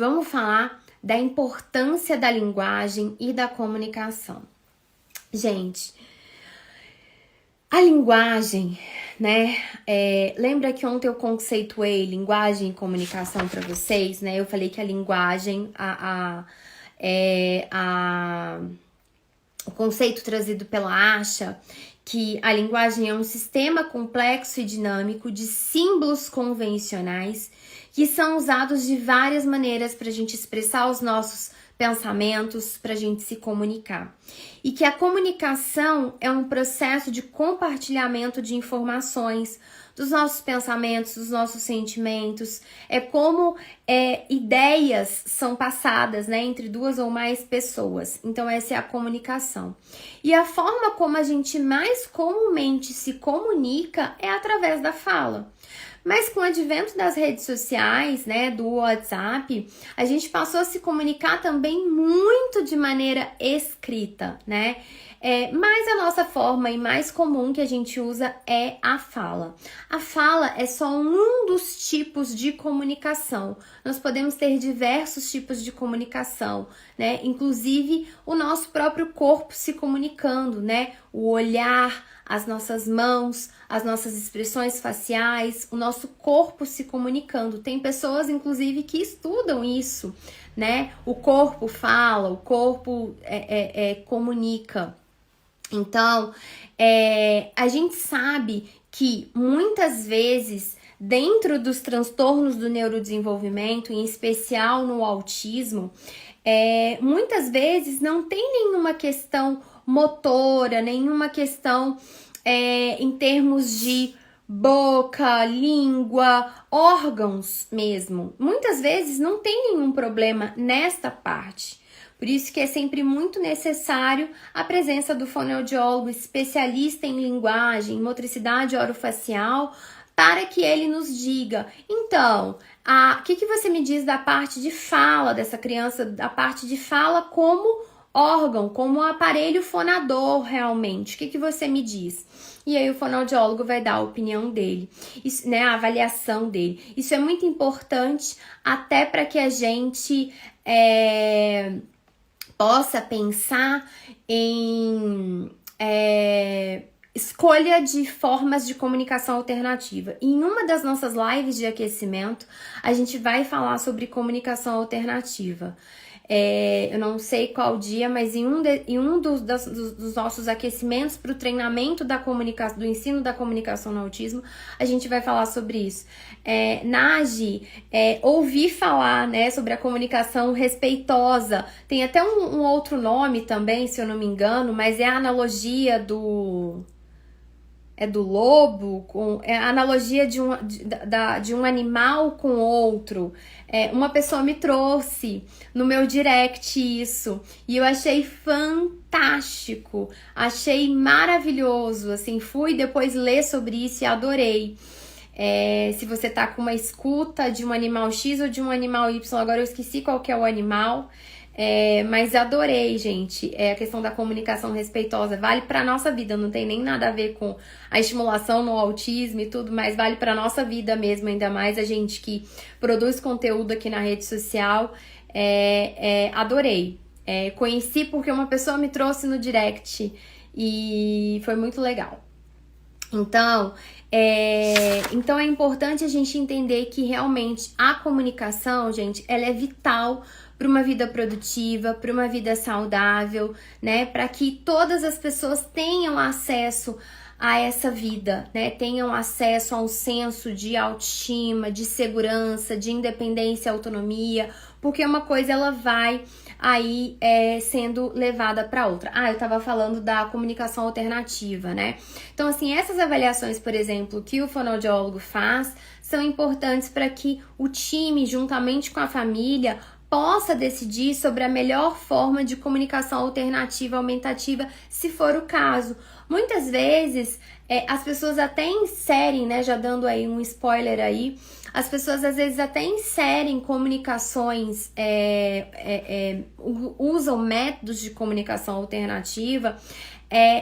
vamos falar da importância da linguagem e da comunicação. Gente, a linguagem, né? Lembra que ontem eu conceituei linguagem e comunicação para vocês, né? Eu falei que a linguagem, o conceito trazido pela Asha, que a linguagem é um sistema complexo e dinâmico de símbolos convencionais que são usados de várias maneiras para a gente expressar os nossos pensamentos, para a gente se comunicar. E que a comunicação é um processo de compartilhamento de informações, dos nossos pensamentos, dos nossos sentimentos. É como ideias são passadas, né, entre duas ou mais pessoas. Então essa é a comunicação. E a forma como a gente mais comumente se comunica é através da fala. Mas com o advento das redes sociais, né, do WhatsApp, a gente passou a se comunicar também muito de maneira escrita, né? Mas a nossa forma e mais comum que a gente usa é a fala. A fala é só um dos tipos de comunicação. Nós podemos ter diversos tipos de comunicação, né? Inclusive o nosso próprio corpo se comunicando, né? O olhar, as nossas mãos, as nossas expressões faciais, o nosso corpo se comunicando. Tem pessoas, inclusive, que estudam isso, né? O corpo fala, o corpo comunica. Então, a gente sabe que muitas vezes, dentro dos transtornos do neurodesenvolvimento, em especial no autismo, muitas vezes não tem nenhuma questão motora, nenhuma questão em termos de boca, língua, órgãos mesmo. Muitas vezes não tem nenhum problema nesta parte. Por isso que é sempre muito necessário a presença do fonoaudiólogo especialista em linguagem, motricidade orofacial, para que ele nos diga, então, o que você me diz da parte de fala dessa criança, da parte de fala como órgão, como aparelho fonador realmente, o que você me diz? E aí o fonoaudiólogo vai dar a opinião dele, isso, né, a avaliação dele. Isso é muito importante até para que a gente possa pensar em escolha de formas de comunicação alternativa. Em uma das nossas lives de aquecimento, a gente vai falar sobre comunicação alternativa. Eu não sei qual dia, mas em um dos nossos aquecimentos para o treinamento da comunicação, do ensino da comunicação no autismo, a gente vai falar sobre isso. Naji, ouvi falar, né, sobre a comunicação respeitosa. Tem até um outro nome também, se eu não me engano, mas é a analogia do lobo, a analogia de um animal com outro. Uma pessoa me trouxe no meu direct isso, e eu achei fantástico, achei maravilhoso, assim, fui depois ler sobre isso e adorei. Se você tá com uma escuta de um animal X ou de um animal Y, agora eu esqueci qual que é o animal, mas adorei, gente. A questão da comunicação respeitosa vale pra nossa vida, não tem nem nada a ver com a estimulação no autismo e tudo, mas vale pra nossa vida mesmo, ainda mais a gente que produz conteúdo aqui na rede social. Adorei. Conheci porque uma pessoa me trouxe no direct e foi muito legal. Então é importante a gente entender que realmente a comunicação, gente, ela é vital para uma vida produtiva, para uma vida saudável, né? Para que todas as pessoas tenham acesso a essa vida, né? Tenham acesso a um senso de autoestima, de segurança, de independência e autonomia, porque uma coisa ela vai aí sendo levada para outra. Eu tava falando da comunicação alternativa, né? Então, assim, essas avaliações, por exemplo, que o fonoaudiólogo faz, são importantes para que o time, juntamente com a família, possa decidir sobre a melhor forma de comunicação alternativa aumentativa, se for o caso. Muitas vezes, as pessoas até inserem, né, já dando aí um spoiler aí, as pessoas às vezes até inserem comunicações, usam métodos de comunicação alternativa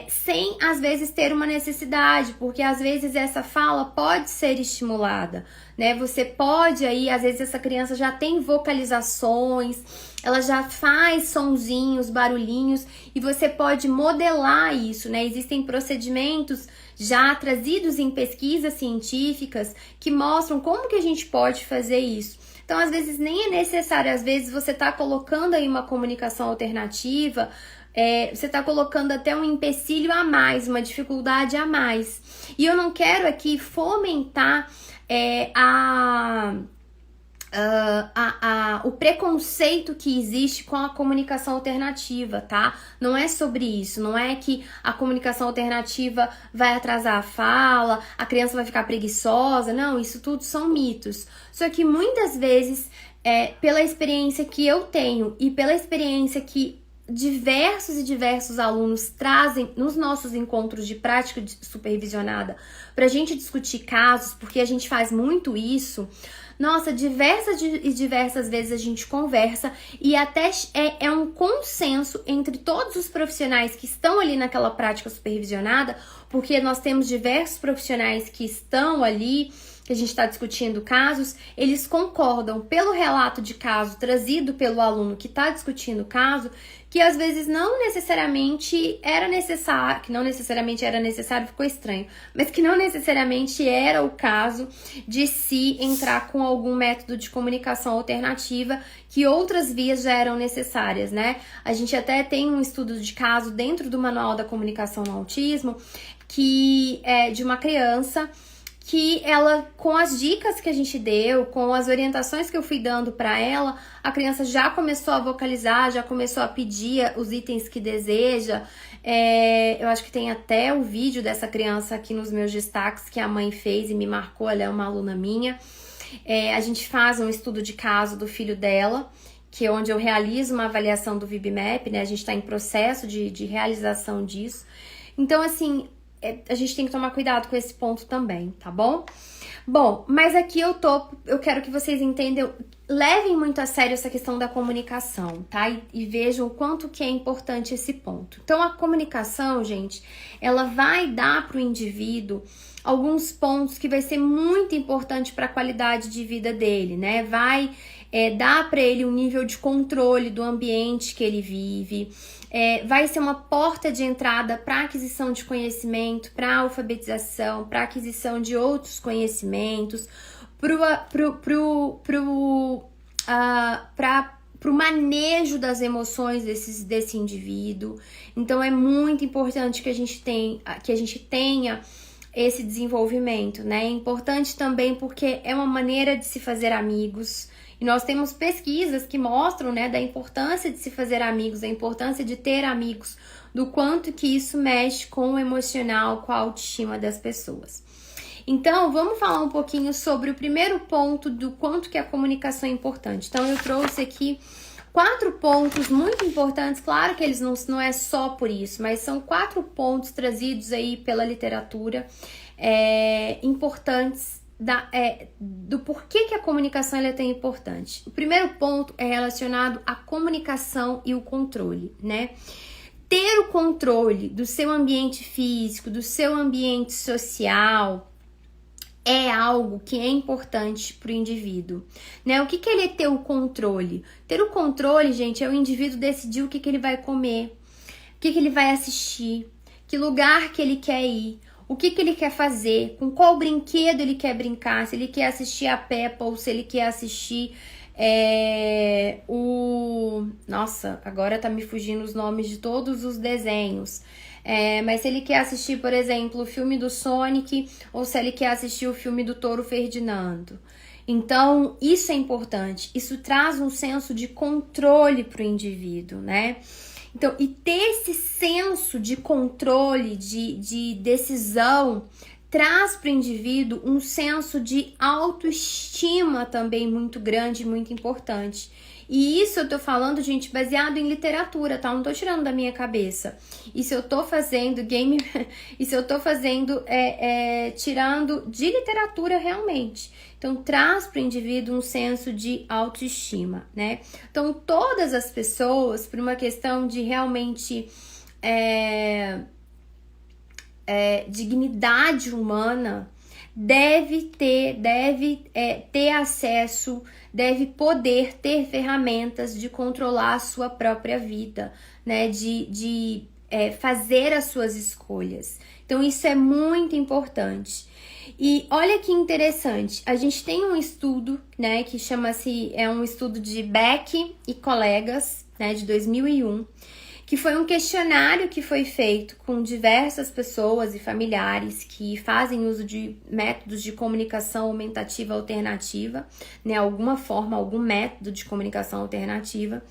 sem às vezes ter uma necessidade, porque às vezes essa fala pode ser estimulada, né? Você pode aí, às vezes essa criança já tem vocalizações, ela já faz sonzinhos, barulhinhos, e você pode modelar isso, né? Existem procedimentos já trazidos em pesquisas científicas que mostram como que a gente pode fazer isso. Então, às vezes, nem é necessário, às vezes você está colocando aí uma comunicação alternativa, você está colocando até um empecilho a mais, uma dificuldade a mais. E eu não quero aqui fomentar o preconceito que existe com a comunicação alternativa, tá? Não é sobre isso, não é que a comunicação alternativa vai atrasar a fala, a criança vai ficar preguiçosa, não, isso tudo são mitos. Só que muitas vezes, pela experiência que eu tenho e pela experiência que diversos alunos trazem nos nossos encontros de prática supervisionada pra gente discutir casos, porque a gente faz muito isso. Nossa, diversas vezes a gente conversa e até é um consenso entre todos os profissionais que estão ali naquela prática supervisionada, porque nós temos diversos profissionais que estão ali, que a gente está discutindo casos, eles concordam pelo relato de caso trazido pelo aluno que está discutindo o caso, que às vezes não necessariamente era necessário, ficou estranho, mas que não necessariamente era o caso de se entrar com algum método de comunicação alternativa, que outras vias já eram necessárias, né? A gente até tem um estudo de caso dentro do Manual da Comunicação no Autismo, que é de uma criança que ela, com as dicas que a gente deu, com as orientações que eu fui dando para ela, a criança já começou a vocalizar, já começou a pedir os itens que deseja. Eu acho que tem até o vídeo dessa criança aqui nos meus destaques que a mãe fez e me marcou, ela é uma aluna minha. A gente faz um estudo de caso do filho dela, que é onde eu realizo uma avaliação do VibMap, né? A gente está em processo de realização disso. Então, assim, a gente tem que tomar cuidado com esse ponto também, tá bom? Bom, mas aqui eu quero que vocês entendam, levem muito a sério essa questão da comunicação, tá? E vejam o quanto que é importante esse ponto. Então, a comunicação, gente, ela vai dar para o indivíduo alguns pontos que vai ser muito importante para a qualidade de vida dele, né? Vai dar para ele um nível de controle do ambiente que ele vive, vai ser uma porta de entrada para aquisição de conhecimento, para alfabetização, para aquisição de outros conhecimentos, para o manejo das emoções desse indivíduo. Então é muito importante que a gente tenha esse desenvolvimento, né? É importante também porque é uma maneira de se fazer amigos. E nós temos pesquisas que mostram, né, da importância de se fazer amigos, da importância de ter amigos, do quanto que isso mexe com o emocional, com a autoestima das pessoas. Então, vamos falar um pouquinho sobre o primeiro ponto do quanto que a comunicação é importante. Então, eu trouxe aqui 4 pontos muito importantes, claro que eles não é só por isso, mas são 4 pontos trazidos aí pela literatura, importantes do porquê que a comunicação é tão importante. O primeiro ponto é relacionado à comunicação e o controle, né? Ter o controle do seu ambiente físico, do seu ambiente social, é algo que é importante para o indivíduo, né? O que ele é ter o controle? Ter o controle, gente, é o indivíduo decidir o que ele vai comer, o que ele vai assistir, que lugar que ele quer ir, o que ele quer fazer, com qual brinquedo ele quer brincar, se ele quer assistir a Peppa ou se ele quer assistir Nossa, agora tá me fugindo os nomes de todos os desenhos. Mas se ele quer assistir, por exemplo, o filme do Sonic ou se ele quer assistir o filme do Touro Ferdinando. Então, isso é importante. Isso traz um senso de controle para o indivíduo, né? Então, e ter esse senso de controle, de decisão, traz para o indivíduo um senso de autoestima também muito grande, muito importante. E isso eu tô falando, gente, baseado em literatura, tá? Não tô tirando da minha cabeça. Isso eu tô fazendo isso eu tô fazendo tirando de literatura realmente. Então, traz para o indivíduo um senso de autoestima, né? Então, todas as pessoas, por uma questão de realmente dignidade humana deve ter acesso, deve poder ter ferramentas de controlar a sua própria vida, né? De fazer as suas escolhas. Então, isso é muito importante. E olha que interessante, a gente tem um estudo, né, que chama-se, é um estudo de Beck e colegas, né, de 2001, que foi um questionário que foi feito com diversas pessoas e familiares que fazem uso de métodos de comunicação aumentativa alternativa, né, alguma forma, algum método de comunicação alternativa.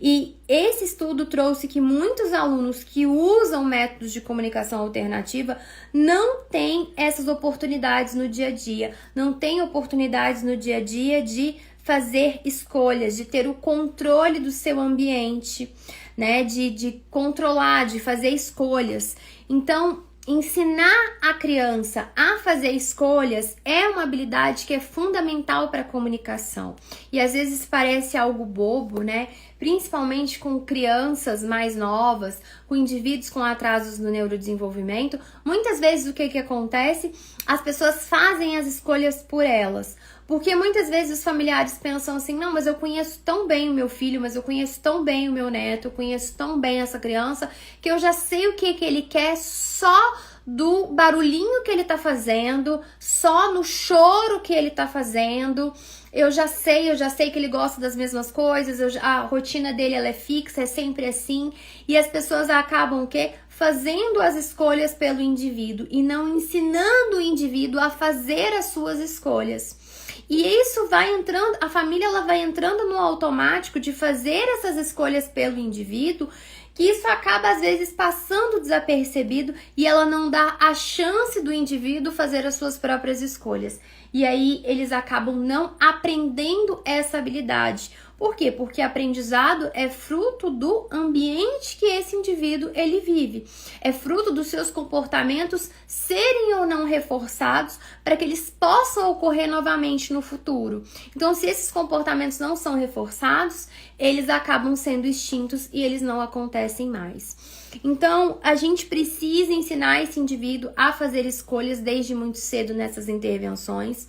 E esse estudo trouxe que muitos alunos que usam métodos de comunicação alternativa não têm essas oportunidades no dia a dia, não têm oportunidades no dia a dia de fazer escolhas, de ter o controle do seu ambiente, né, de controlar, de fazer escolhas. Então, ensinar a criança a fazer escolhas é uma habilidade que é fundamental para a comunicação. E às vezes parece algo bobo, né? Principalmente com crianças mais novas, com indivíduos com atrasos no neurodesenvolvimento. Muitas vezes o que acontece? As pessoas fazem as escolhas por elas. Porque muitas vezes os familiares pensam assim, não, mas eu conheço tão bem o meu filho, mas eu conheço tão bem o meu neto, eu conheço tão bem essa criança, que eu já sei o que ele quer só do barulhinho que ele tá fazendo, só no choro que ele tá fazendo. Eu já sei que ele gosta das mesmas coisas, a rotina dele ela é fixa, é sempre assim. E as pessoas acabam o quê? Fazendo as escolhas pelo indivíduo e não ensinando o indivíduo a fazer as suas escolhas. E isso vai entrando, a família ela vai entrando no automático de fazer essas escolhas pelo indivíduo, que isso acaba às vezes passando desapercebido e ela não dá a chance do indivíduo fazer as suas próprias escolhas. E aí eles acabam não aprendendo essa habilidade. Por quê? Porque aprendizado é fruto do ambiente que esse indivíduo ele vive. É fruto dos seus comportamentos serem ou não reforçados para que eles possam ocorrer novamente no futuro. Então, se esses comportamentos não são reforçados, eles acabam sendo extintos e eles não acontecem mais. Então, a gente precisa ensinar esse indivíduo a fazer escolhas desde muito cedo nessas intervenções.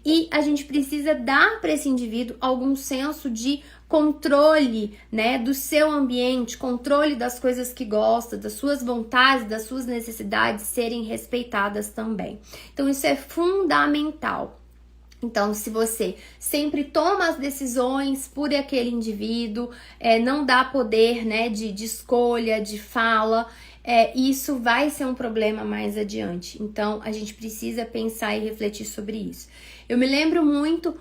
E a gente precisa dar para esse indivíduo algum senso de controle, né, do seu ambiente, controle das coisas que gosta, das suas vontades, das suas necessidades serem respeitadas também. Então, isso é fundamental. Então, se você sempre toma as decisões por aquele indivíduo, não dá poder, né, de escolha, de fala, isso vai ser um problema mais adiante. Então, a gente precisa pensar e refletir sobre isso. Eu me lembro muito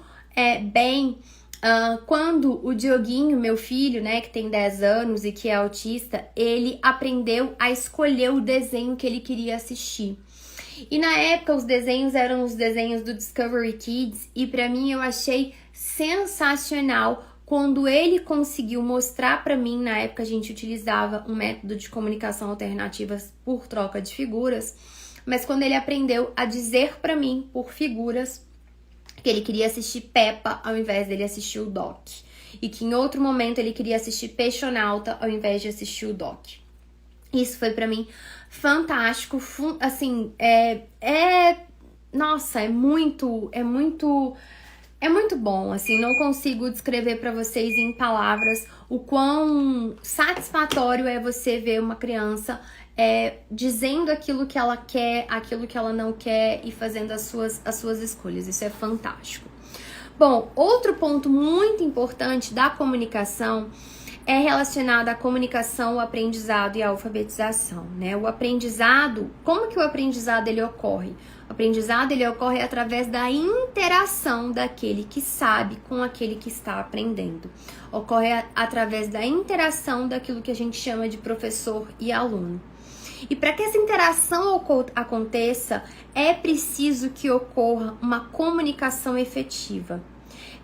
bem quando o Dioguinho, meu filho, né, que tem 10 anos e que é autista, ele aprendeu a escolher o desenho que ele queria assistir. E na época os desenhos eram os desenhos do Discovery Kids e pra mim eu achei sensacional quando ele conseguiu mostrar pra mim, na época a gente utilizava um método de comunicação alternativa por troca de figuras, mas quando ele aprendeu a dizer pra mim por figuras que ele queria assistir Peppa ao invés dele assistir o Doc e que em outro momento ele queria assistir Peixonauta ao invés de assistir o Doc. Isso foi pra mim fantástico, assim, nossa, é muito bom, assim, não consigo descrever pra vocês em palavras o quão satisfatório é você ver uma criança dizendo aquilo que ela quer, aquilo que ela não quer e fazendo as suas escolhas, isso é fantástico. Bom, outro ponto muito importante da comunicação é relacionado à comunicação, o aprendizado e à alfabetização, né? O aprendizado, como que o aprendizado ele ocorre? O aprendizado ele ocorre através da interação daquele que sabe com aquele que está aprendendo. Ocorre através da interação daquilo que a gente chama de professor e aluno. E para que essa interação aconteça, é preciso que ocorra uma comunicação efetiva.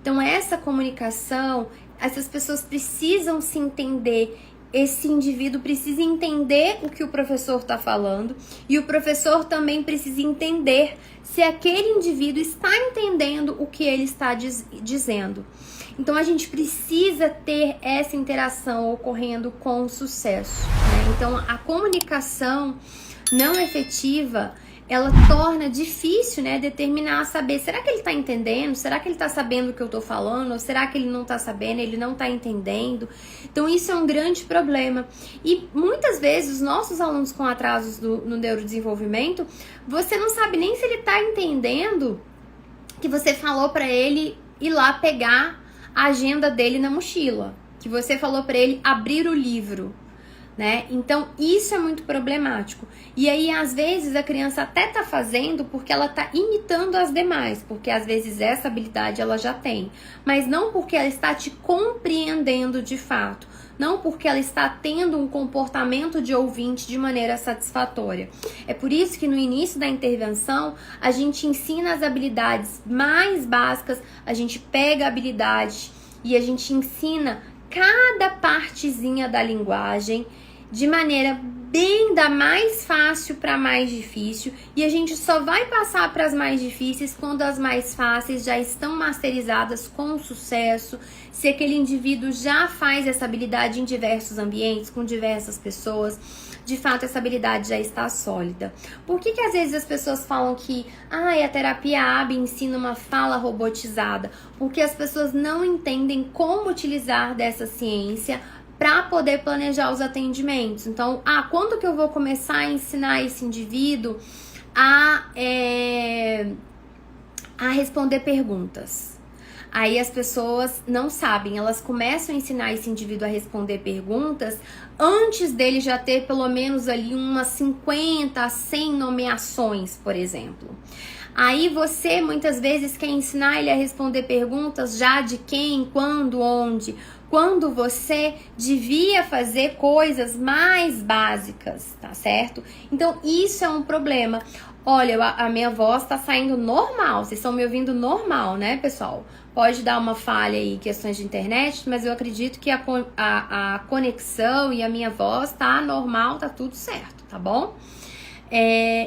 Então, essa comunicação, essas pessoas precisam se entender, esse indivíduo precisa entender o que o professor está falando e o professor também precisa entender se aquele indivíduo está entendendo o que ele está dizendo. Então, a gente precisa ter essa interação ocorrendo com sucesso, né? Então, a comunicação não efetiva, ela torna difícil, né, determinar, saber, será que ele tá entendendo? Será que ele tá sabendo o que eu tô falando? Ou será que ele não tá sabendo? Ele não tá entendendo? Então isso é um grande problema. E muitas vezes os nossos alunos com atrasos no neurodesenvolvimento, você não sabe nem se ele tá entendendo que você falou pra ele ir lá pegar a agenda dele na mochila, que você falou pra ele abrir o livro, né? Então isso é muito problemático. E aí às vezes a criança até tá fazendo porque ela tá imitando as demais, porque às vezes essa habilidade ela já tem, mas não porque ela está te compreendendo de fato, não porque ela está tendo um comportamento de ouvinte de maneira satisfatória. É por isso que no início da intervenção a gente ensina as habilidades mais básicas, a gente pega a habilidade e a gente ensina cada partezinha da linguagem de maneira bem da mais fácil para mais difícil, e a gente só vai passar para as mais difíceis quando as mais fáceis já estão masterizadas com sucesso, se aquele indivíduo já faz essa habilidade em diversos ambientes, com diversas pessoas, de fato essa habilidade já está sólida. Por que às vezes as pessoas falam que a terapia AB ensina uma fala robotizada? Porque as pessoas não entendem como utilizar dessa ciência para poder planejar os atendimentos. Então, quando que eu vou começar a ensinar esse indivíduo a responder perguntas? Aí as pessoas não sabem, elas começam a ensinar esse indivíduo a responder perguntas antes dele já ter pelo menos ali umas 50 a 100 nomeações, por exemplo. Aí você muitas vezes quer ensinar ele a responder perguntas já de quem, quando, onde, quando você devia fazer coisas mais básicas, tá certo? Então isso é um problema. Olha, a minha voz tá saindo normal, vocês estão me ouvindo normal, né, pessoal? Pode dar uma falha aí, questões de internet, mas eu acredito que a conexão e a minha voz tá normal, tá tudo certo, tá bom?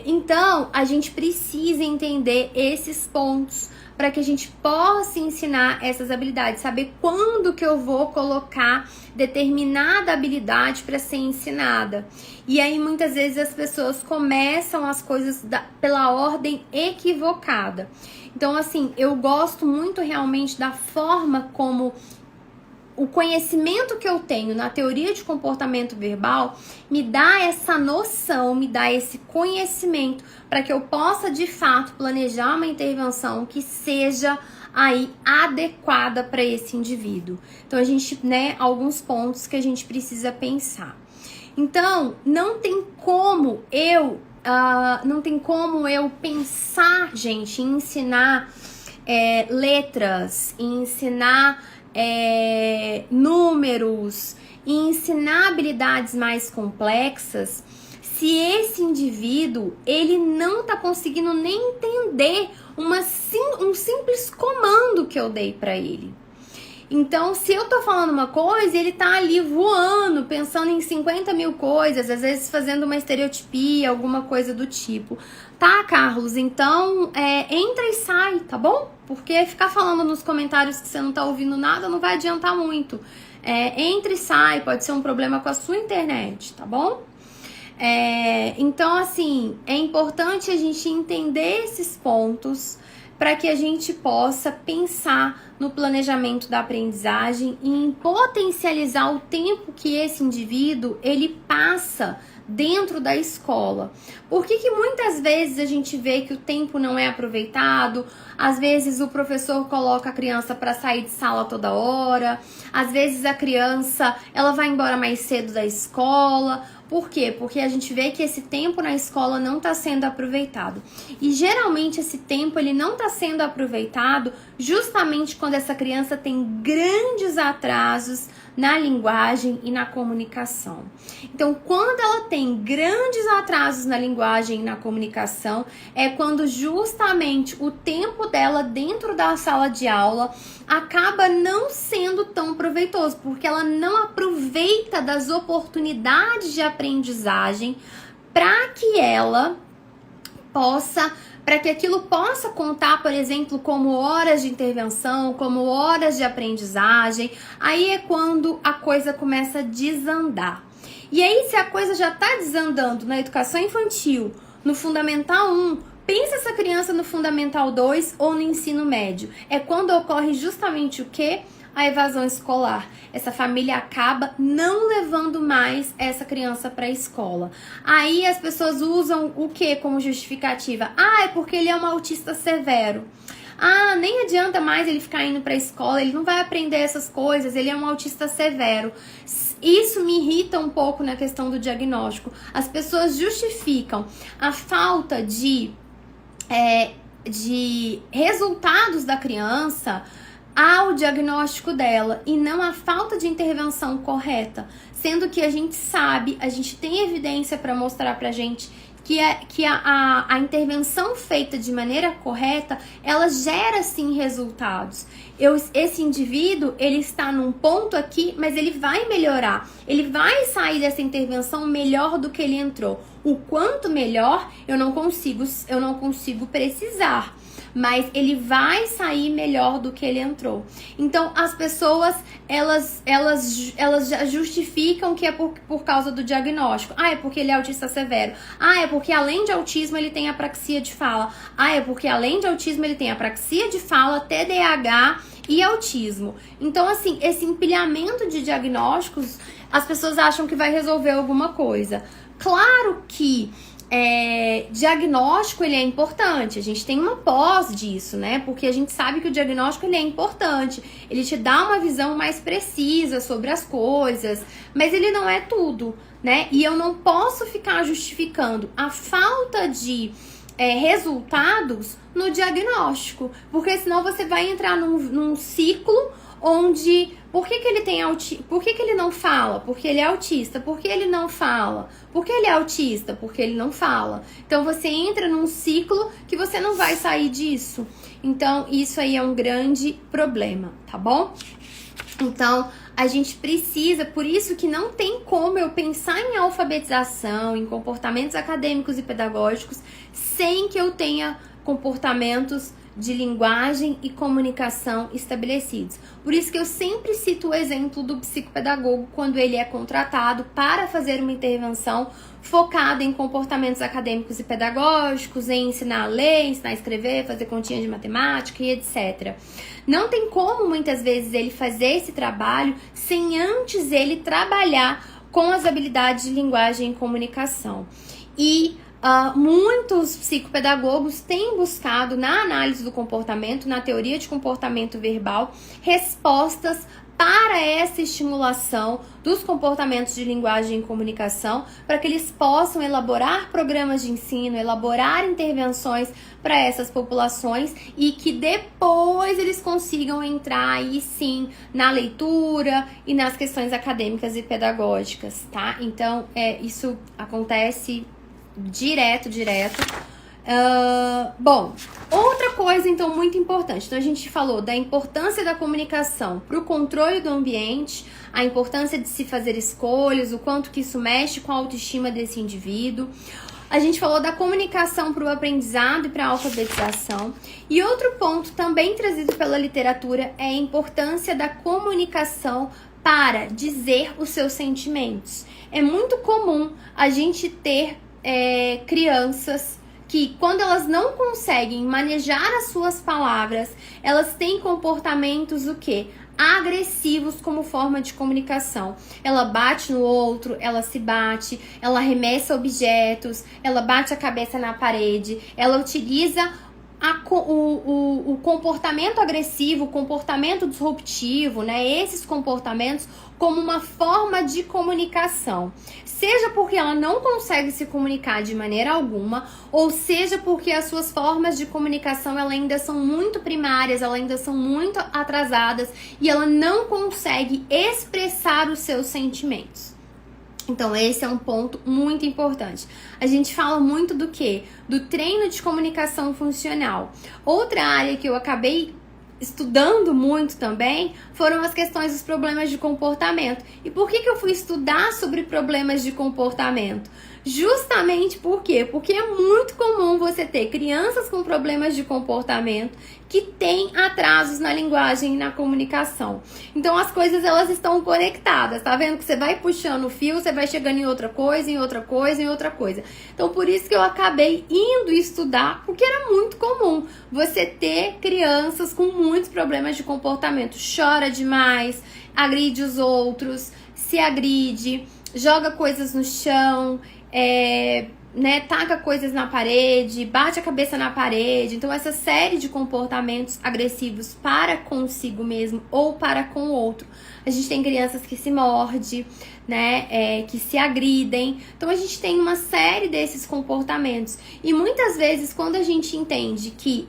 Então, a gente precisa entender esses pontos para que a gente possa ensinar essas habilidades, saber quando que eu vou colocar determinada habilidade para ser ensinada. E aí, muitas vezes, as pessoas começam as coisas pela ordem equivocada. Então, assim, eu gosto muito realmente da forma como o conhecimento que eu tenho na teoria de comportamento verbal me dá essa noção, me dá esse conhecimento para que eu possa de fato planejar uma intervenção que seja aí adequada para esse indivíduo. Então a gente, né, alguns pontos que a gente precisa pensar. Então não tem como eu pensar, gente, em ensinar letras, em ensinar números e ensinar habilidades mais complexas se esse indivíduo ele não tá conseguindo nem entender um simples comando que eu dei para ele. Então, se eu tô falando uma coisa, ele tá ali voando, pensando em 50 mil coisas, às vezes fazendo uma estereotipia, alguma coisa do tipo. Tá, Carlos? Então, entra e sai, tá bom? Porque ficar falando nos comentários que você não tá ouvindo nada não vai adiantar muito. Entra e sai, pode ser um problema com a sua internet, tá bom? Então, assim, é importante a gente entender esses pontos para que a gente possa pensar no planejamento da aprendizagem e em potencializar o tempo que esse indivíduo ele passa dentro da escola. Por que muitas vezes a gente vê que o tempo não é aproveitado? Às vezes o professor coloca a criança para sair de sala toda hora, às vezes a criança ela vai embora mais cedo da escola. Por quê? Porque a gente vê que esse tempo na escola não está sendo aproveitado. E geralmente esse tempo ele não está sendo aproveitado justamente quando essa criança tem grandes atrasos na linguagem e na comunicação. Então, quando ela tem grandes atrasos na linguagem e na comunicação, é quando justamente o tempo dela dentro da sala de aula acaba não sendo tão proveitoso, porque ela não aproveita das oportunidades de aprendizagem para que ela possa, para que aquilo possa contar, por exemplo, como horas de intervenção, como horas de aprendizagem. Aí é quando a coisa começa a desandar. E aí, se a coisa já tá desandando na educação infantil, no Fundamental 1, pensa essa criança no Fundamental 2 ou no ensino médio. É quando ocorre justamente o quê? A evasão escolar. Essa família acaba não levando mais essa criança para a escola. Aí as pessoas usam o que como justificativa? É porque ele é um autista severo. Nem adianta mais ele ficar indo para a escola, ele não vai aprender essas coisas, ele é um autista severo. Isso me irrita um pouco na questão do diagnóstico. As pessoas justificam a falta de resultados da criança ao diagnóstico dela e não a falta de intervenção correta, sendo que a gente sabe, a gente tem evidência para mostrar pra gente que a intervenção feita de maneira correta, ela gera sim resultados. Esse indivíduo, ele está num ponto aqui, mas ele vai melhorar, ele vai sair dessa intervenção melhor do que ele entrou. O quanto melhor, eu não consigo precisar, mas ele vai sair melhor do que ele entrou. Então, as pessoas, elas já justificam que é por causa do diagnóstico. É porque ele é autista severo. É porque além de autismo ele tem apraxia de fala. É porque além de autismo ele tem apraxia de fala, TDAH e autismo. Então, assim, esse empilhamento de diagnósticos, as pessoas acham que vai resolver alguma coisa. Claro que diagnóstico ele é importante, a gente tem uma pós disso, né? Porque a gente sabe que o diagnóstico ele é importante, ele te dá uma visão mais precisa sobre as coisas, mas ele não é tudo, né? E eu não posso ficar justificando a falta de resultados no diagnóstico, porque senão você vai entrar num ciclo onde por que ele tem por que ele não fala? Porque ele é autista. Por que ele não fala? Porque ele é autista? Porque ele não fala. Então você entra num ciclo que você não vai sair disso. Então isso aí é um grande problema, tá bom? Então a gente precisa, por isso que não tem como eu pensar em alfabetização, em comportamentos acadêmicos e pedagógicos, sem que eu tenha comportamentos de linguagem e comunicação estabelecidos. Por isso que eu sempre cito o exemplo do psicopedagogo quando ele é contratado para fazer uma intervenção focada em comportamentos acadêmicos e pedagógicos, em ensinar a ler, ensinar a escrever, fazer continha de matemática e etc. Não tem como muitas vezes ele fazer esse trabalho sem antes ele trabalhar com as habilidades de linguagem e comunicação. E muitos psicopedagogos têm buscado na análise do comportamento, na teoria de comportamento verbal, respostas para essa estimulação dos comportamentos de linguagem e comunicação, para que eles possam elaborar programas de ensino, elaborar intervenções para essas populações e que depois eles consigam entrar aí sim na leitura e nas questões acadêmicas e pedagógicas, tá? Então, isso acontece direto. Bom, outra coisa então muito importante. Então a gente falou da importância da comunicação para o controle do ambiente, a importância de se fazer escolhas, o quanto que isso mexe com a autoestima desse indivíduo. A gente falou da comunicação para o aprendizado e para a alfabetização. E outro ponto também trazido pela literatura é a importância da comunicação para dizer os seus sentimentos. É muito comum a gente ter crianças que, quando elas não conseguem manejar as suas palavras, elas têm comportamentos o quê? Agressivos como forma de comunicação. Ela bate no outro, ela se bate, ela arremessa objetos, ela bate a cabeça na parede, ela utiliza o comportamento agressivo, o comportamento disruptivo, né? Esses comportamentos como uma forma de comunicação. Seja porque ela não consegue se comunicar de maneira alguma, ou seja porque as suas formas de comunicação elas ainda são muito primárias, elas ainda são muito atrasadas e ela não consegue expressar os seus sentimentos. Então, esse é um ponto muito importante. A gente fala muito do quê? Do treino de comunicação funcional. Outra área que eu acabei estudando muito também foram as questões dos problemas de comportamento. E por que eu fui estudar sobre problemas de comportamento? Justamente por quê? Porque é muito comum você ter crianças com problemas de comportamento que têm atrasos na linguagem e na comunicação. Então as coisas elas estão conectadas, tá vendo? Que você vai puxando o fio, você vai chegando em outra coisa, em outra coisa, em outra coisa. Então por isso que eu acabei indo estudar, porque era muito comum você ter crianças com muitos problemas de comportamento. Chora demais, agride os outros, se agride, joga coisas no chão, taca coisas na parede, bate a cabeça na parede. Então essa série de comportamentos agressivos para consigo mesmo ou para com o outro. A gente tem crianças que se mordem, que se agridem. Então a gente tem uma série desses comportamentos. E muitas vezes quando a gente entende que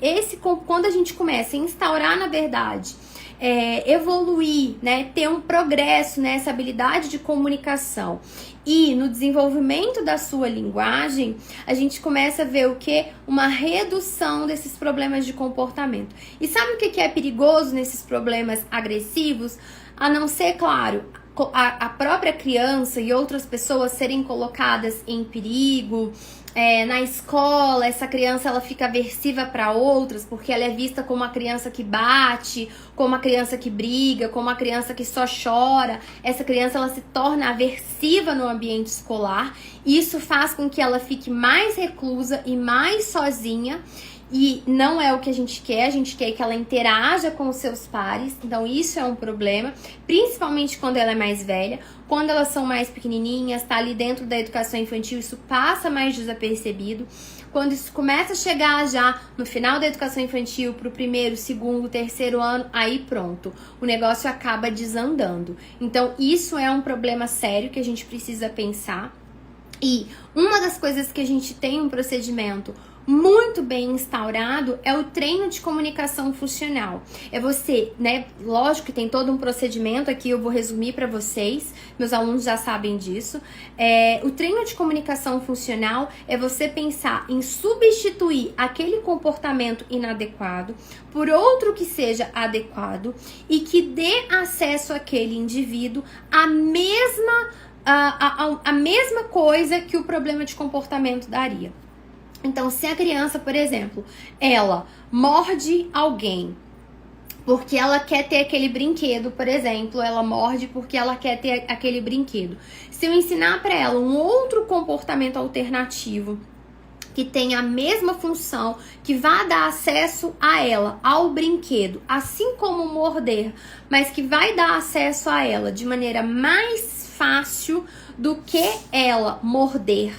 quando a gente começa a instaurar, na verdade, evoluir, ter um progresso nessa habilidade de comunicação e no desenvolvimento da sua linguagem, a gente começa a ver o que? Uma redução desses problemas de comportamento. E sabe o que é perigoso nesses problemas agressivos? A não ser, claro, a própria criança e outras pessoas serem colocadas em perigo. Na escola, essa criança ela fica aversiva para outras porque ela é vista como uma criança que bate, como uma criança que briga, como uma criança que só chora. Essa criança ela se torna aversiva no ambiente escolar. Isso faz com que ela fique mais reclusa e mais sozinha. E não é o que a gente quer que ela interaja com os seus pares, então isso é um problema, principalmente quando ela é mais velha. Quando elas são mais pequenininhas, tá ali dentro da educação infantil, isso passa mais desapercebido. Quando isso começa a chegar já no final da educação infantil, pro primeiro, segundo, terceiro ano, aí pronto, o negócio acaba desandando. Então isso é um problema sério que a gente precisa pensar. E uma das coisas que a gente tem um procedimento muito bem instaurado é o treino de comunicação funcional. É você, lógico que tem todo um procedimento aqui, eu vou resumir para vocês, meus alunos já sabem disso. O treino de comunicação funcional é você pensar em substituir aquele comportamento inadequado por outro que seja adequado e que dê acesso àquele indivíduo à mesma coisa que o problema de comportamento daria. Então, se a criança, por exemplo, ela morde alguém porque ela quer ter aquele brinquedo, por exemplo, ela morde porque ela quer ter aquele brinquedo. Se eu ensinar para ela um outro comportamento alternativo que tenha a mesma função, que vá dar acesso a ela, ao brinquedo, assim como morder, mas que vai dar acesso a ela de maneira mais fácil do que ela morder.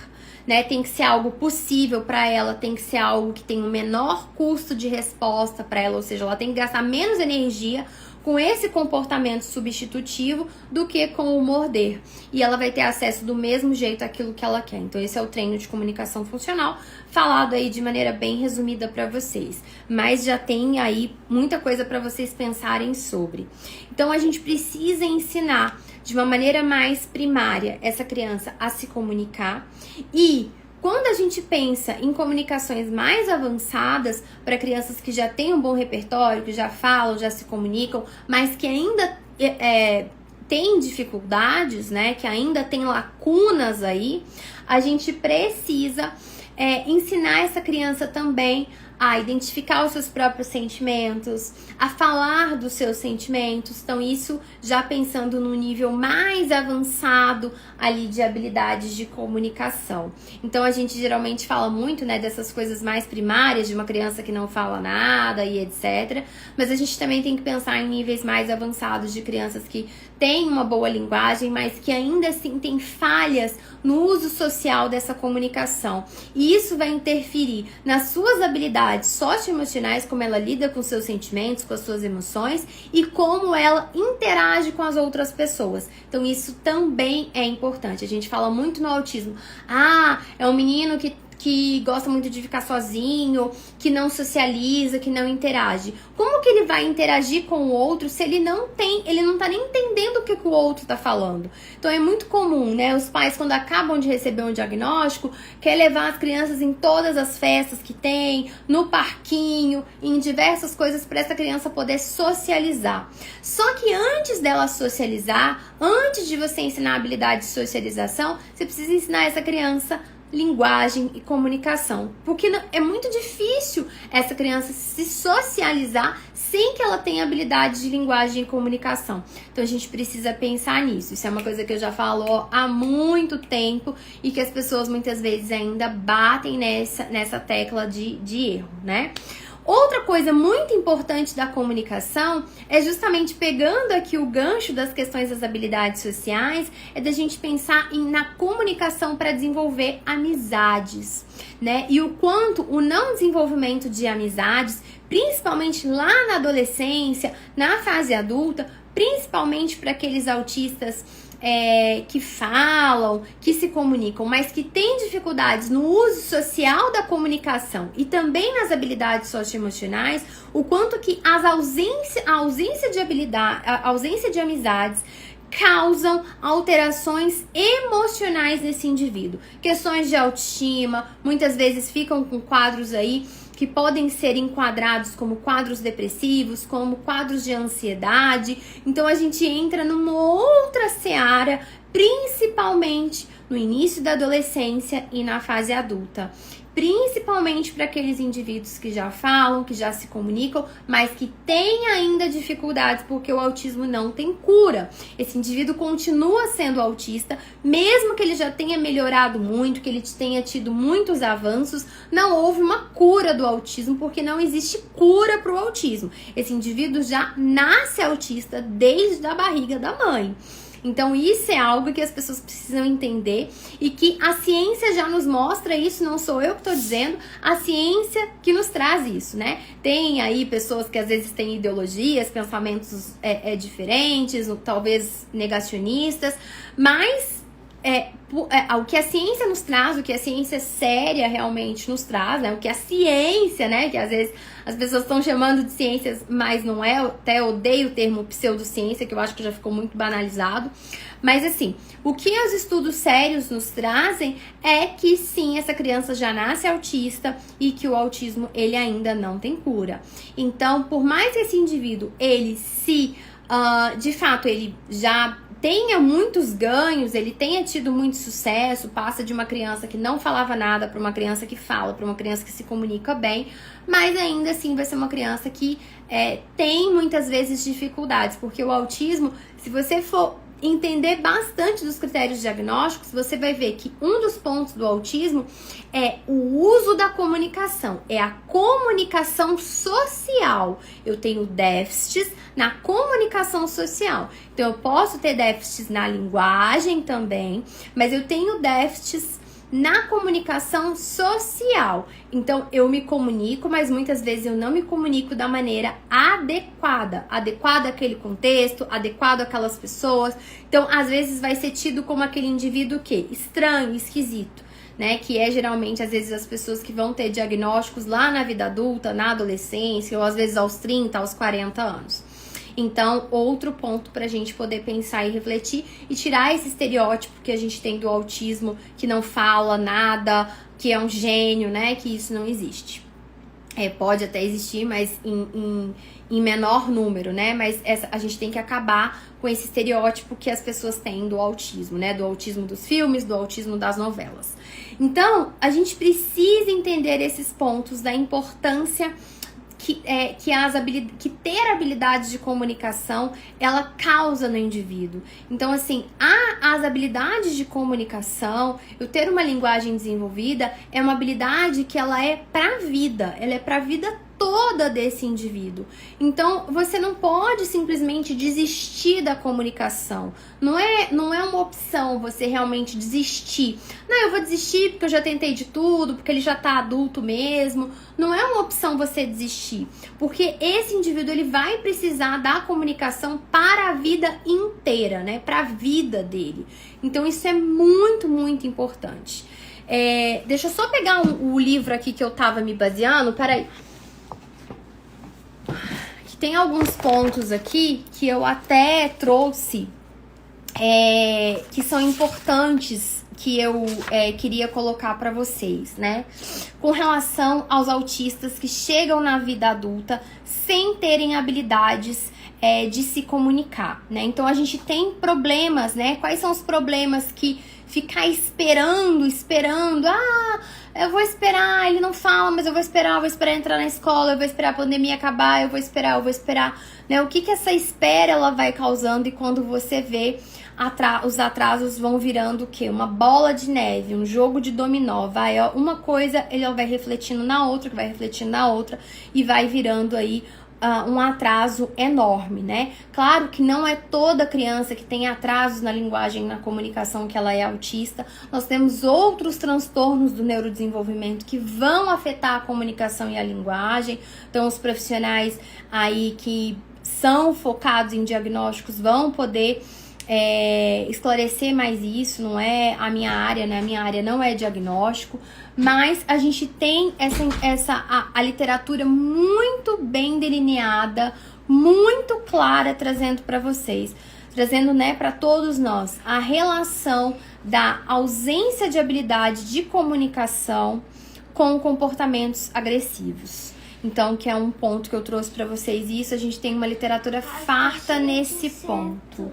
Tem que ser algo possível para ela, tem que ser algo que tem o menor custo de resposta para ela, ou seja, ela tem que gastar menos energia com esse comportamento substitutivo do que com o morder. E ela vai ter acesso do mesmo jeito àquilo que ela quer. Então esse é o treino de comunicação funcional, falado aí de maneira bem resumida para vocês. Mas já tem aí muita coisa para vocês pensarem sobre. Então a gente precisa ensinar de uma maneira mais primária essa criança a se comunicar. E quando a gente pensa em comunicações mais avançadas para crianças que já têm um bom repertório, que já falam, já se comunicam, mas que ainda têm dificuldades, que ainda tem lacunas aí, a gente precisa ensinar essa criança também a identificar os seus próprios sentimentos, a falar dos seus sentimentos. Então isso já pensando no nível mais avançado ali de habilidades de comunicação. Então a gente geralmente fala muito, dessas coisas mais primárias de uma criança que não fala nada e etc. Mas a gente também tem que pensar em níveis mais avançados de crianças que têm uma boa linguagem, mas que ainda assim têm falhas no uso social dessa comunicação. E isso vai interferir nas suas habilidades socioemocionais, como ela lida com seus sentimentos, com as suas emoções e como ela interage com as outras pessoas. Então isso também é importante. A gente fala muito no autismo. É um menino que que gosta muito de ficar sozinho, que não socializa, que não interage. Como que ele vai interagir com o outro se ele não tá nem entendendo o que o outro tá falando? Então é muito comum, né? Os pais, quando acabam de receber um diagnóstico, quer levar as crianças em todas as festas que tem, no parquinho, em diversas coisas para essa criança poder socializar. Só que antes dela socializar, antes de você ensinar a habilidade de socialização, você precisa ensinar essa criança linguagem e comunicação, porque é muito difícil essa criança se socializar sem que ela tenha habilidade de linguagem e comunicação. Então a gente precisa pensar nisso. Isso é uma coisa que eu já falo há muito tempo e que as pessoas muitas vezes ainda batem nessa tecla de erro, né? Outra coisa muito importante da comunicação é justamente pegando aqui o gancho das questões das habilidades sociais, é da gente pensar na comunicação para desenvolver amizades, né? E o quanto o não desenvolvimento de amizades, principalmente lá na adolescência, na fase adulta, principalmente para aqueles autistas que falam, que se comunicam, mas que têm dificuldades no uso social da comunicação e também nas habilidades socioemocionais, o quanto que a ausência de amizades causam alterações emocionais nesse indivíduo. Questões de autoestima, muitas vezes ficam com quadros aí que podem ser enquadrados como quadros depressivos, como quadros de ansiedade. Então a gente entra numa outra seara, principalmente no início da adolescência e na fase adulta. Principalmente para aqueles indivíduos que já falam, que já se comunicam, mas que têm ainda dificuldades porque o autismo não tem cura. Esse indivíduo continua sendo autista, mesmo que ele já tenha melhorado muito, que ele tenha tido muitos avanços, não houve uma cura do autismo porque não existe cura para o autismo. Esse indivíduo já nasce autista desde a barriga da mãe. Então isso é algo que as pessoas precisam entender e que a ciência já nos mostra isso, não sou eu que estou dizendo, a ciência que nos traz isso, né? Tem aí pessoas que às vezes têm ideologias, pensamentos diferentes, talvez negacionistas, mas o que a ciência nos traz, o que a ciência séria realmente nos traz, né? O que a ciência, né? Que às vezes as pessoas estão chamando de ciências, mas não é. Eu até odeio o termo pseudociência, que eu acho que já ficou muito banalizado. Mas assim, o que os estudos sérios nos trazem é que sim, essa criança já nasce autista e que o autismo ele ainda não tem cura. Então, por mais que esse indivíduo, ele de fato, ele já tenha muitos ganhos, ele tenha tido muito sucesso, passa de uma criança que não falava nada para uma criança que fala, para uma criança que se comunica bem, mas ainda assim vai ser uma criança que tem muitas vezes dificuldades, porque o autismo, se você for entender bastante dos critérios diagnósticos, você vai ver que um dos pontos do autismo é o uso da comunicação, é a comunicação social. Eu tenho déficits na comunicação social. Então, eu posso ter déficits na linguagem também, mas eu tenho déficits na comunicação social. Então, eu me comunico, mas muitas vezes eu não me comunico da maneira adequada àquele contexto, adequado àquelas pessoas. Então, às vezes vai ser tido como aquele indivíduo que estranho, esquisito, né? Que é geralmente, às vezes, as pessoas que vão ter diagnósticos lá na vida adulta, na adolescência, ou às vezes aos 30, aos 40 anos. Então, outro ponto pra gente poder pensar e refletir e tirar esse estereótipo que a gente tem do autismo, que não fala nada, que é um gênio, né? Que isso não existe. Pode até existir, mas em menor número, né? Mas a gente tem que acabar com esse estereótipo que as pessoas têm do autismo, né? Do autismo dos filmes, do autismo das novelas. Então, a gente precisa entender esses pontos da importância que ter habilidades de comunicação, ela causa no indivíduo. Então, assim, as habilidades de comunicação, eu ter uma linguagem desenvolvida, é uma habilidade que ela é pra vida, ela é pra vida toda desse indivíduo. Então, você não pode simplesmente desistir da comunicação. Não é uma opção você realmente desistir. Não, eu vou desistir porque eu já tentei de tudo, porque ele já tá adulto mesmo. Não é uma opção você desistir, porque esse indivíduo ele vai precisar da comunicação para a vida inteira, né? Para a vida dele. Então, isso é muito, muito importante. Deixa eu só pegar o livro aqui que eu tava me baseando, peraí. Que tem alguns pontos aqui que eu até trouxe, que são importantes, que eu queria colocar para vocês, né? Com relação aos autistas que chegam na vida adulta sem terem habilidades de se comunicar, né? Então a gente tem problemas, né? Quais são os problemas que ficar esperando, eu vou esperar, ele não fala, mas eu vou esperar entrar na escola, eu vou esperar a pandemia acabar, eu vou esperar, né? O que essa espera ela vai causando, e quando você vê, os atrasos vão virando o quê? Uma bola de neve, um jogo de dominó, uma coisa, ele vai refletindo na outra, que vai refletindo na outra, e vai virando aí um atraso enorme, né? Claro que não é toda criança que tem atrasos na linguagem e na comunicação que ela é autista. Nós temos outros transtornos do neurodesenvolvimento que vão afetar a comunicação e a linguagem. Então, os profissionais aí que são focados em diagnósticos vão poder esclarecer mais isso. Não é a minha área, né? A minha área não é diagnóstico, mas a gente tem a literatura muito bem delineada, muito clara, trazendo para vocês, trazendo, né, para todos nós, a relação da ausência de habilidade de comunicação com comportamentos agressivos. Então, que é um ponto que eu trouxe para vocês, e isso a gente tem uma literatura farta nesse ponto.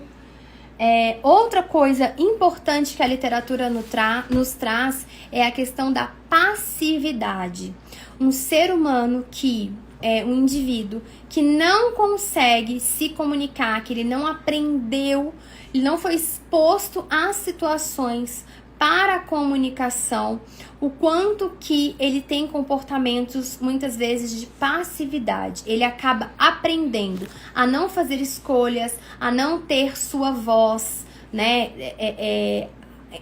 Outra coisa importante que a literatura nos traz é a questão da passividade. Um ser humano um indivíduo que não consegue se comunicar, que ele não aprendeu, ele não foi exposto a situações para a comunicação, o quanto que ele tem comportamentos muitas vezes de passividade. Ele acaba aprendendo a não fazer escolhas, a não ter sua voz, né,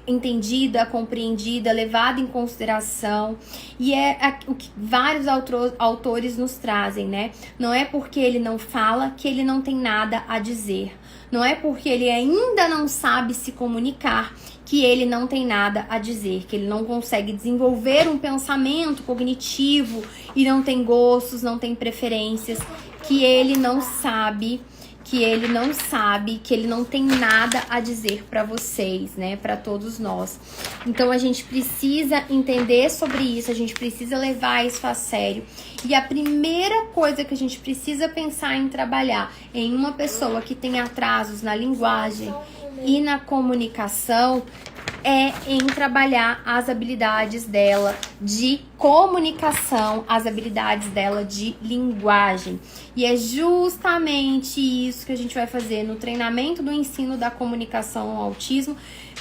entendida, compreendida, levada em consideração. E o que vários autores nos trazem, né? Não é porque ele não fala que ele não tem nada a dizer. Não é porque ele ainda não sabe se comunicar que ele não tem nada a dizer, que ele não consegue desenvolver um pensamento cognitivo e não tem gostos, não tem preferências, que ele não sabe, que ele não tem nada a dizer para vocês, né, para todos nós. Então a gente precisa entender sobre isso, a gente precisa levar isso a sério. E a primeira coisa que a gente precisa pensar em trabalhar em uma pessoa que tem atrasos na linguagem e na comunicação é em trabalhar as habilidades dela de comunicação, as habilidades dela de linguagem. E é justamente isso que a gente vai fazer no treinamento do ensino da comunicação ao autismo,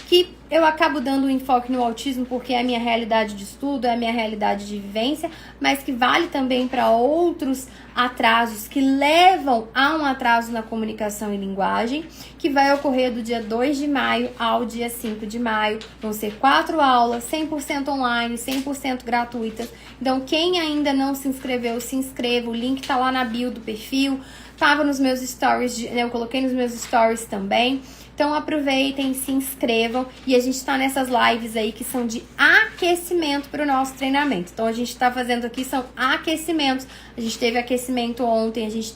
que eu acabo dando um enfoque no autismo porque é a minha realidade de estudo, é a minha realidade de vivência, mas que vale também para outros atrasos que levam a um atraso na comunicação e linguagem, que vai ocorrer do dia 2 de maio ao dia 5 de maio. Vão ser 4 aulas, 100% online, 100% gratuitas. Então, quem ainda não se inscreveu, se inscreva. O link tá lá na bio do perfil. Tava nos meus stories, eu coloquei nos meus stories também. Então aproveitem, se inscrevam, e a gente tá nessas lives aí que são de aquecimento para o nosso treinamento. Então a gente tá fazendo aqui, são aquecimentos. A gente teve aquecimento ontem, a gente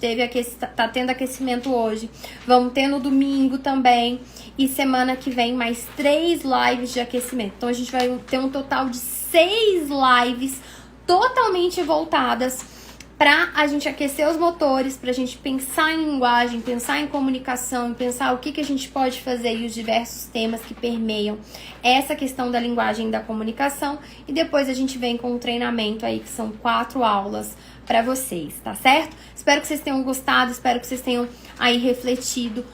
tá tendo aquecimento hoje. Vamos ter no domingo também, e semana que vem mais 3 lives de aquecimento. Então a gente vai ter um total de 6 lives totalmente voltadas para a gente aquecer os motores, para a gente pensar em linguagem, pensar em comunicação, pensar o que a gente pode fazer e os diversos temas que permeiam essa questão da linguagem e da comunicação. E depois a gente vem com um treinamento aí que são 4 aulas para vocês, tá certo? Espero que vocês tenham gostado, espero que vocês tenham aí refletido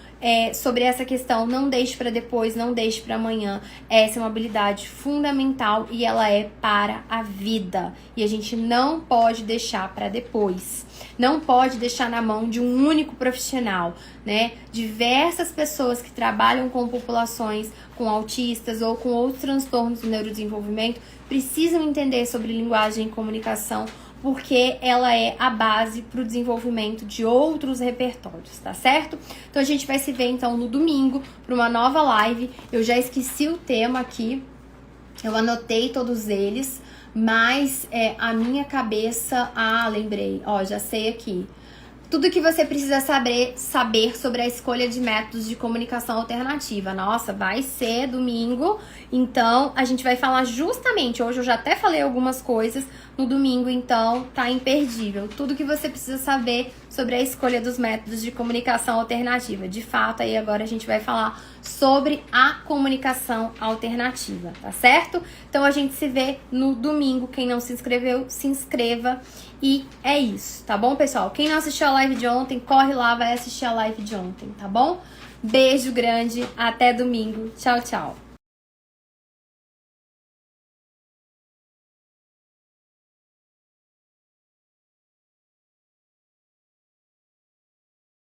sobre essa questão. Não deixe para depois, não deixe para amanhã. Essa é uma habilidade fundamental e ela é para a vida. E a gente não pode deixar para depois. Não pode deixar na mão de um único profissional, né? Diversas pessoas que trabalham com populações com autistas ou com outros transtornos do neurodesenvolvimento precisam entender sobre linguagem e comunicação, porque ela é a base para o desenvolvimento de outros repertórios, tá certo? Então a gente vai se ver então no domingo para uma nova live. Eu já esqueci o tema aqui, Eu anotei todos eles, mas a minha cabeça... Ah, lembrei. Ó, já sei aqui. Tudo que você precisa saber sobre a escolha de métodos de comunicação alternativa. Nossa, vai ser domingo, então a gente vai falar justamente, hoje eu já até falei algumas coisas, no domingo então tá imperdível. Tudo que você precisa saber sobre a escolha dos métodos de comunicação alternativa. De fato, aí agora a gente vai falar sobre a comunicação alternativa, tá certo? Então a gente se vê no domingo. Quem não se inscreveu, se inscreva. E é isso, tá bom, pessoal? Quem não assistiu a live de ontem, corre lá, vai assistir a live de ontem, tá bom? Beijo grande, até domingo. Tchau, tchau.